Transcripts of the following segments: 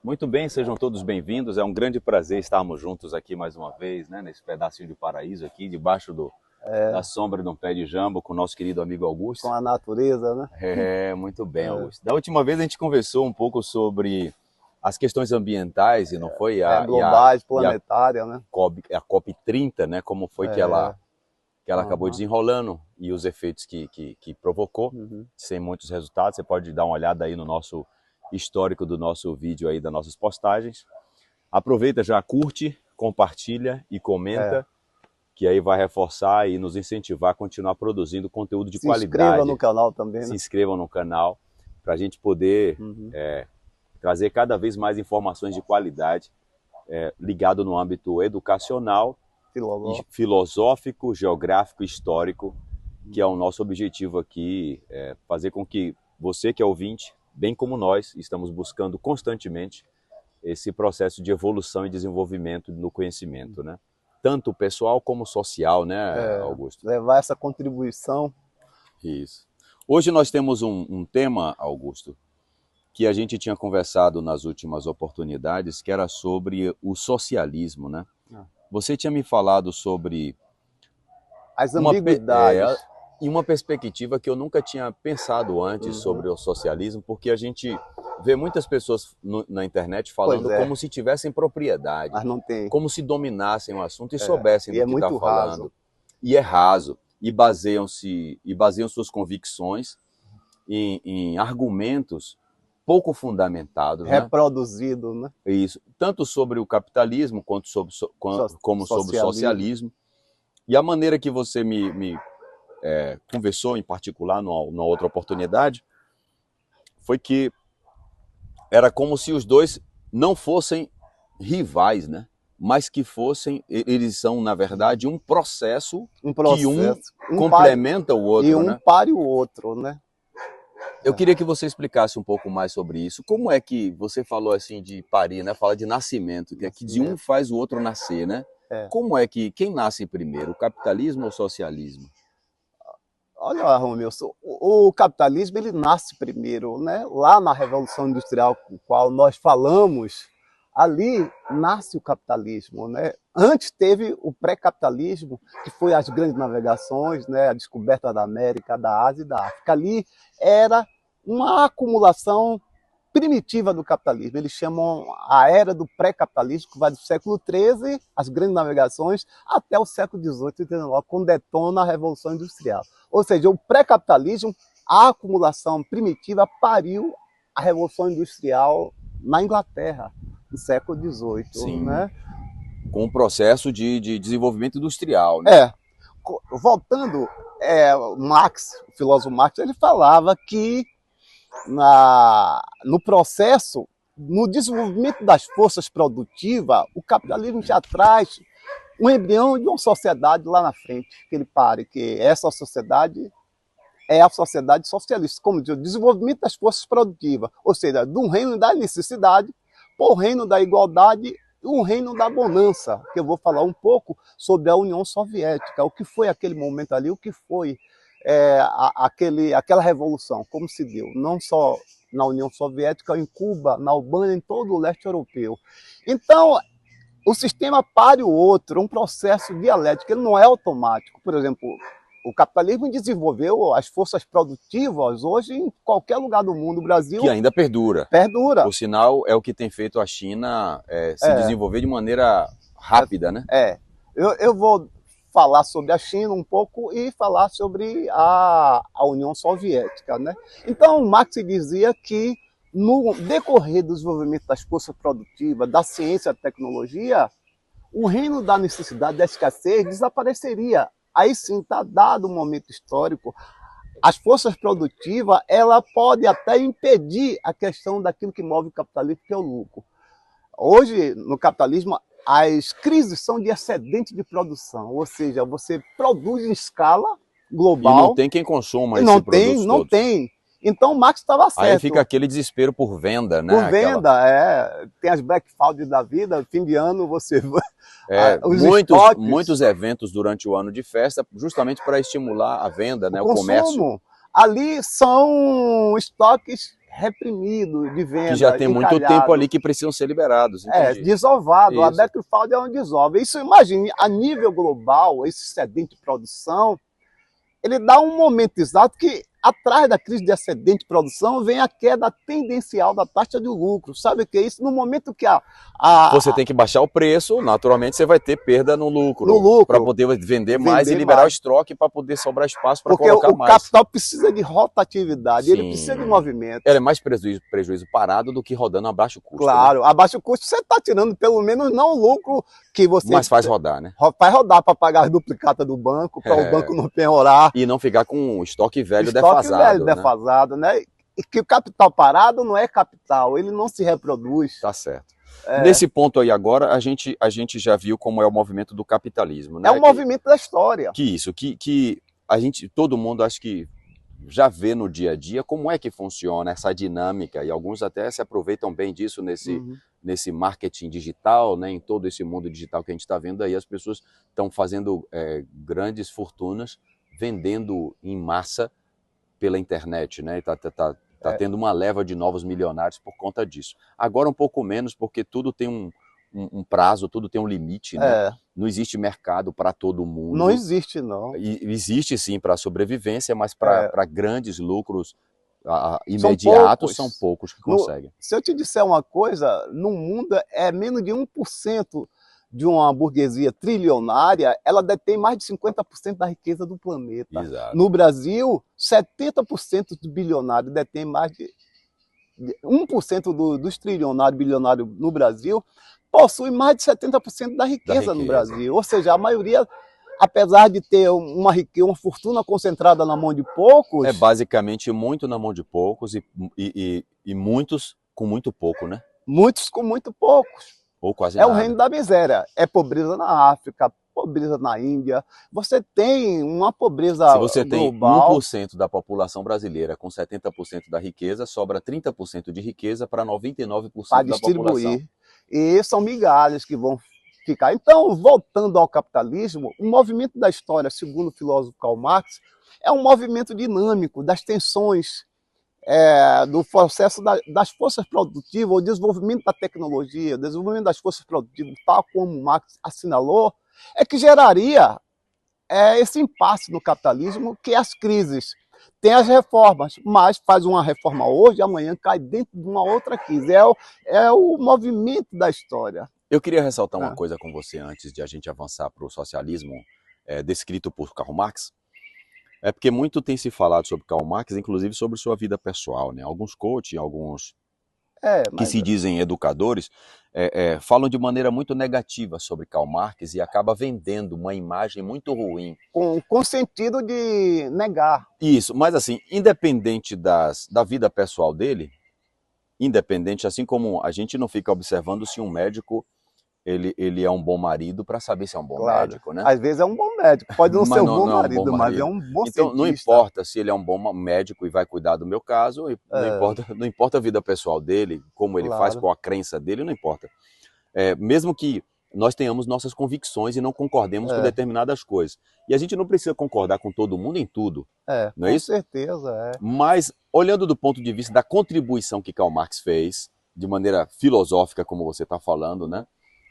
Muito bem, sejam todos bem-vindos. É um grande prazer estarmos juntos aqui mais uma vez, né, nesse pedacinho de paraíso aqui, debaixo da sombra de um pé de jambo, com o nosso querido amigo Augusto. Com a natureza, né? Muito bem, Augusto. Da última vez a gente conversou um pouco sobre as questões ambientais, e não foi? Globais, planetária, né? A COP30, né, como foi que ela acabou desenrolando e os efeitos que provocou, sem muitos resultados. Você pode dar uma olhada aí no nosso histórico do nosso vídeo aí, das nossas postagens. Aproveita, já curte, compartilha e comenta, que aí vai reforçar e nos incentivar a continuar produzindo conteúdo de qualidade. Se inscreva no canal também, né? Se inscrevam no canal, para a gente poder trazer cada vez mais informações de qualidade, ligado no âmbito educacional, filosófico, geográfico, histórico, que é o nosso objetivo aqui, fazer com que você que é ouvinte, bem como nós, estamos buscando constantemente esse processo de evolução e desenvolvimento no conhecimento, né? Tanto pessoal como social, né, Augusto? Levar essa contribuição. Isso. Hoje nós temos um tema, Augusto, que a gente tinha conversado nas últimas oportunidades, que era sobre o socialismo, né? Você tinha me falado sobre as ambiguidades. E uma perspectiva que eu nunca tinha pensado antes sobre o socialismo, porque a gente vê muitas pessoas na internet falando como se tivessem propriedade, mas não tem. Como se dominassem o assunto e soubessem do que está falando. Raso. E é raso. E baseiam suas convicções em argumentos pouco fundamentados. Reproduzido, né? Isso. Tanto sobre o capitalismo quanto sobre o socialismo. E a maneira que você me conversou em particular numa outra oportunidade foi que era como se os dois não fossem rivais, né? Mas que eles são, na verdade, um processo que um complementa o outro. E um pare o outro, né? Eu queria que você explicasse um pouco mais sobre isso. Como é que você falou assim de parir, né? Fala de nascimento, que é que de um faz o outro nascer, né? Como é que quem nasce primeiro, o capitalismo ou o socialismo? Olha, Romeu, o capitalismo ele nasce primeiro, né? Lá na Revolução Industrial, com a qual nós falamos, ali nasce o capitalismo, né? Antes teve o pré-capitalismo, que foi as grandes navegações, né? A descoberta da América, da Ásia e da África. Ali era uma acumulação primitiva do capitalismo. Eles chamam a era do pré-capitalismo, que vai do século XIII, as grandes navegações, até o século XVIII e XIX, quando detona a Revolução Industrial. Ou seja, o pré-capitalismo, a acumulação primitiva, pariu a Revolução Industrial na Inglaterra, no século XVIII. Sim, né? Com o processo de desenvolvimento industrial. Né? Voltando, o filósofo Marx, ele falava que no processo, no desenvolvimento das forças produtivas, o capitalismo já traz um embrião de uma sociedade lá na frente, que ele pare, que essa sociedade é a sociedade socialista, como diz, o desenvolvimento das forças produtivas, ou seja, de um reino da necessidade para o reino da igualdade e um reino da bonança, que eu vou falar um pouco sobre a União Soviética, o que foi aquele momento ali, o que foi aquela revolução, como se deu, não só na União Soviética, em Cuba, na Albânia, em todo o leste europeu. Então, o sistema pare o outro, um processo dialético, ele não é automático. Por exemplo, o capitalismo desenvolveu as forças produtivas hoje em qualquer lugar do mundo. O Brasil... Que ainda perdura. Perdura. Por sinal, é o que tem feito a China se desenvolver de maneira rápida, né? Eu vou falar sobre a China um pouco e falar sobre a União Soviética, né? Então, Marx dizia que no decorrer do desenvolvimento das forças produtivas, da ciência e da tecnologia, o reino da necessidade, da escassez, desapareceria. Aí sim, está dado um momento histórico. As forças produtivas, ela pode até impedir a questão daquilo que move o capitalismo, que é o lucro. Hoje, no capitalismo, as crises são de excedente de produção, ou seja, você produz em escala global. E não tem quem consuma esse produto. Não tem. Então, Marx estava certo. Aí fica aquele desespero por venda, né? Por venda, tem as Black Friday da vida, fim de ano você... muitos eventos durante o ano de festa, justamente para estimular a venda, né? O comércio. Ali são estoques reprimido de venda, que já tem muito tempo ali que precisam ser liberados. Entendi. Desovado. A Betrifalda é um desova. Isso, imagine, a nível global, esse excedente de produção, ele dá um momento exato que, atrás da crise de excedente de produção, vem a queda tendencial da taxa de lucro. Sabe o que é isso? No momento que você tem que baixar o preço, naturalmente você vai ter perda no lucro. Para poder vender mais e liberar o estoque para poder sobrar espaço para colocar mais. Porque o capital precisa de rotatividade, Sim. Ele precisa de movimento. Ele é mais prejuízo parado do que rodando a baixo custo. Claro, né? A baixo custo você está tirando pelo menos não o lucro que você... Mas faz rodar, né? Faz rodar para pagar as duplicatas do banco, para o banco não penhorar. E não ficar com o estoque velho defasado. Defasado, né? E que o capital parado não é capital, ele não se reproduz. Tá certo. Nesse ponto aí agora, a gente já viu como é o movimento do capitalismo, né? É o movimento da história. Que a gente, todo mundo acho que já vê no dia a dia como é que funciona essa dinâmica, e alguns até se aproveitam bem disso nesse marketing digital, né? Em todo esse mundo digital que a gente está vendo aí, as pessoas estão fazendo grandes fortunas, vendendo em massa pela internet, né? Tá tendo uma leva de novos milionários por conta disso. Agora um pouco menos, porque tudo tem um prazo, tudo tem um limite, né? Não existe mercado para todo mundo. Não existe, não. Existe sim para sobrevivência, mas para grandes lucros imediatos são poucos que conseguem. Se eu te disser uma coisa, no mundo é menos de 1% de uma burguesia trilionária, ela detém mais de 50% da riqueza do planeta. Exato. No Brasil, 70% dos bilionários detém mais de 1% dos trilionários bilionários no Brasil possui mais de 70% da riqueza no Brasil. Ou seja, a maioria, apesar de ter uma fortuna concentrada na mão de poucos... É basicamente muito na mão de poucos e muitos com muito pouco, né? Muitos com muito poucos. Ou quase nada. É o reino da miséria. É pobreza na África, pobreza na Índia. Você tem uma pobreza global. Se você tem 1% da população brasileira com 70% da riqueza, sobra 30% de riqueza para 99% da população. E são migalhas que vão ficar. Então, voltando ao capitalismo, o movimento da história, segundo o filósofo Karl Marx, é um movimento dinâmico das tensões, do processo das forças produtivas, o desenvolvimento da tecnologia, o desenvolvimento das forças produtivas, tal como Marx assinalou, é que geraria esse impasse no capitalismo, que é as crises. Tem as reformas, mas faz uma reforma hoje, amanhã cai dentro de uma outra crise. É o movimento da história. Eu queria ressaltar uma coisa com você antes de a gente avançar para o socialismo descrito por Karl Marx. É porque muito tem se falado sobre Karl Marx, inclusive sobre sua vida pessoal, né? Alguns coaches, alguns que se dizem educadores, falam de maneira muito negativa sobre Karl Marx e acaba vendendo uma imagem muito ruim. Com sentido de negar. Isso, mas assim, independente da vida pessoal dele, independente, assim como a gente não fica observando se um médico ele é um bom marido para saber se é um bom médico, né? Às vezes é um bom médico, pode não ser um bom marido, mas é um bom cientista. Então não importa se ele é um bom médico e vai cuidar do meu caso, não importa a vida pessoal dele, como ele faz, qual a crença dele, não importa. Mesmo que nós tenhamos nossas convicções e não concordemos com determinadas coisas. E a gente não precisa concordar com todo mundo em tudo, não é isso? Com certeza, Mas, olhando do ponto de vista da contribuição que Karl Marx fez, de maneira filosófica, como você está falando, né?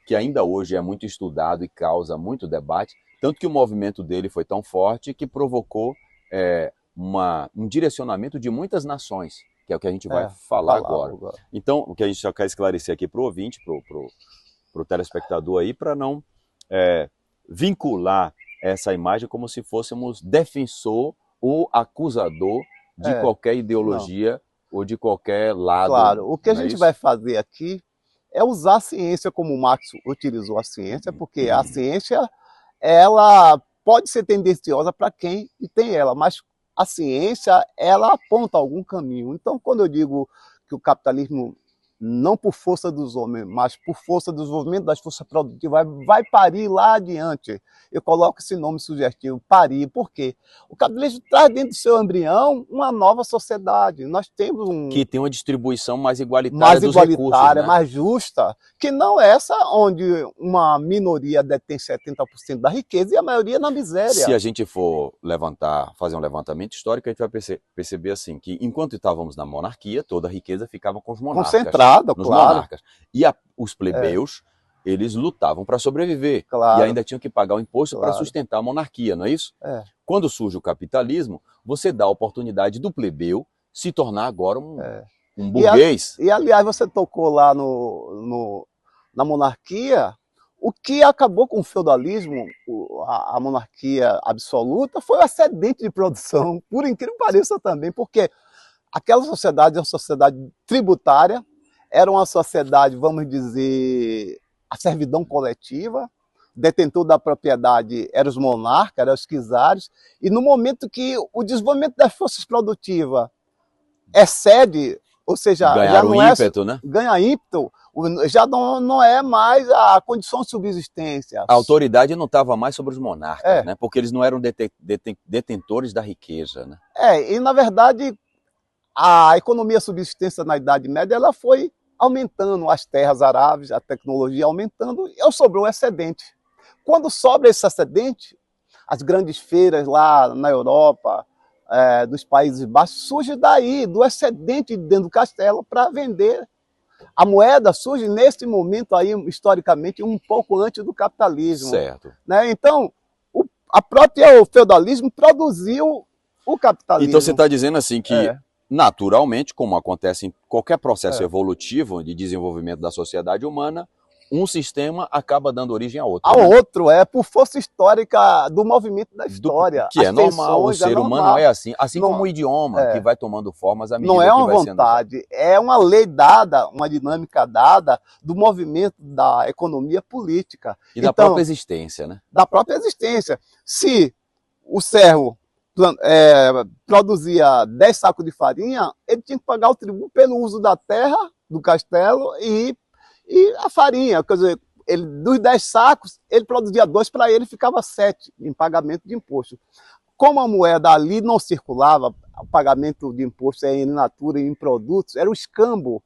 Que ainda hoje é muito estudado e causa muito debate, tanto que o movimento dele foi tão forte que provocou um direcionamento de muitas nações, que é o que a gente vai falar agora. Então, o que a gente só quer esclarecer aqui para o ouvinte, para o telespectador aí, para não vincular essa imagem como se fôssemos defensor ou acusador de qualquer ideologia ou de qualquer lado. Claro, o que a gente vai fazer aqui é usar a ciência como o Marx utilizou a ciência, porque a ciência ela pode ser tendenciosa para quem tem ela, mas a ciência ela aponta algum caminho. Então, quando eu digo que o capitalismo não por força dos homens, mas por força do desenvolvimento das forças produtivas, vai parir lá adiante. Eu coloco esse nome sugestivo, parir, por quê? O capitalismo traz dentro do seu embrião uma nova sociedade. Nós temos que tem uma distribuição mais igualitária dos recursos, né? mais justa, que não é essa onde uma minoria detém 70% da riqueza e a maioria na miséria. Se a gente for fazer um levantamento histórico, a gente vai perceber assim, que enquanto estávamos na monarquia, toda a riqueza ficava com os monarcas. Concentrada, claro. Monarcas. E os plebeus, eles lutavam para sobreviver. Claro. E ainda tinham que pagar o imposto para sustentar a monarquia, não é isso? Quando surge o capitalismo, você dá a oportunidade do plebeu se tornar agora um burguês. E aliás, você tocou lá na monarquia, o que acabou com o feudalismo, a monarquia absoluta, foi o excedente de produção, por incrível que pareça também, porque aquela sociedade é uma sociedade tributária, era uma sociedade, vamos dizer, a servidão coletiva, detentor da propriedade eram os monarcas, eram os czares, e no momento que o desenvolvimento das forças produtivas excede, ou seja, já não ímpeto, né? Ganha ímpeto, já não é mais a condição de subsistência. A autoridade não estava mais sobre os monarcas, né? Porque eles não eram detentores da riqueza, né? E na verdade a economia subsistência na Idade Média ela foi aumentando, as terras aráveis, a tecnologia aumentando, e sobrou um excedente. Quando sobra esse excedente, as grandes feiras lá na Europa, dos Países Baixos, surge daí, do excedente dentro do castelo para vender. A moeda surge nesse momento aí, historicamente, um pouco antes do capitalismo. Certo. Né? Então, o feudalismo produziu o capitalismo. Então você está dizendo assim que, naturalmente, como acontece em qualquer processo evolutivo de desenvolvimento da sociedade humana, um sistema acaba dando origem a outro. Por força histórica do movimento da história. Que é normal, o ser humano é assim. Assim como o idioma, que vai tomando formas à medida que vai sendo... Não é uma vontade, é uma lei dada, uma dinâmica dada do movimento da economia política. E da própria existência, né? Da própria existência. Se o servo produzia 10 sacos de farinha, ele tinha que pagar o tributo pelo uso da terra, do castelo e a farinha, quer dizer, dos 10 sacos, ele produzia 2, para ele ficava 7 em pagamento de imposto. Como a moeda ali não circulava, o pagamento de imposto em natura e em produtos, era o escambo.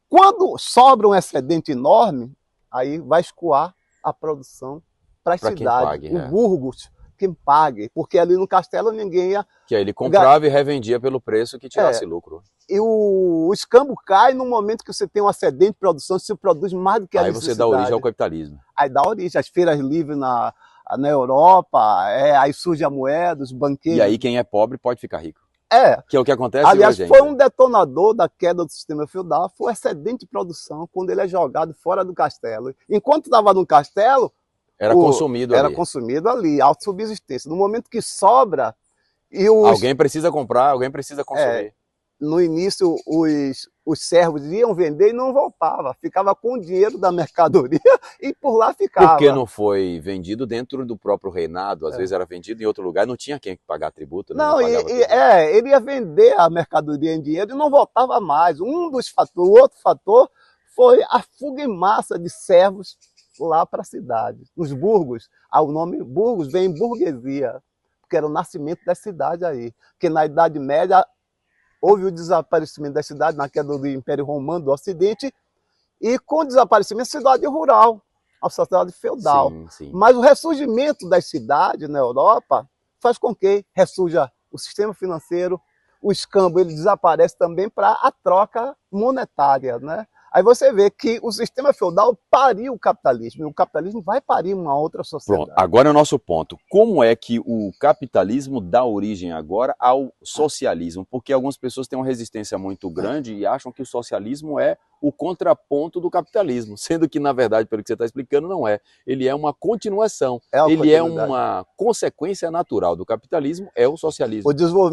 Quando sobra um excedente enorme, aí vai escoar a produção para as cidades. O burgos, quem pague, porque ali no castelo ninguém ia... Que aí ele comprava e revendia pelo preço que tirasse lucro. E o escambo cai no momento que você tem um excedente de produção, você produz mais do que a necessidade. Aí você dá origem ao capitalismo. Aí dá origem, as feiras livres na Europa, aí surge a moeda, os banqueiros. E aí quem é pobre pode ficar rico. Que é o que acontece aliás, hoje. Foi um detonador da queda do sistema feudal, foi o excedente de produção, quando ele é jogado fora do castelo. Enquanto estava no castelo... Era consumido ali, autossubsistência. No momento que sobra... Alguém precisa comprar, alguém precisa consumir. No início, os servos iam vender e não voltava. Ficava com o dinheiro da mercadoria e por lá ficava. Porque não foi vendido dentro do próprio reinado. Às vezes era vendido em outro lugar, não tinha quem pagar tributo. Né? Ele ia vender a mercadoria em dinheiro e não voltava mais. O outro fator foi a fuga em massa de servos lá para a cidade. Os burgos, o nome burgos vem em burguesia, porque era o nascimento da cidade aí. Porque na Idade Média houve o desaparecimento da cidade na queda do Império Romano do Ocidente, e com o desaparecimento da cidade rural, a sociedade feudal. Sim, sim. Mas o ressurgimento das cidades na Europa faz com que ressurja o sistema financeiro, o escambo ele desaparece também para a troca monetária, né? Aí você vê que o sistema feudal pariu o capitalismo, e o capitalismo vai parir uma outra sociedade. Pronto, agora é o nosso ponto. Como é que o capitalismo dá origem agora ao socialismo? Porque algumas pessoas têm uma resistência muito grande e acham que o socialismo é o contraponto do capitalismo, sendo que, na verdade, pelo que você está explicando, não é. Ele é uma continuação, ele é uma consequência natural do capitalismo, é o socialismo. O desenvolvimento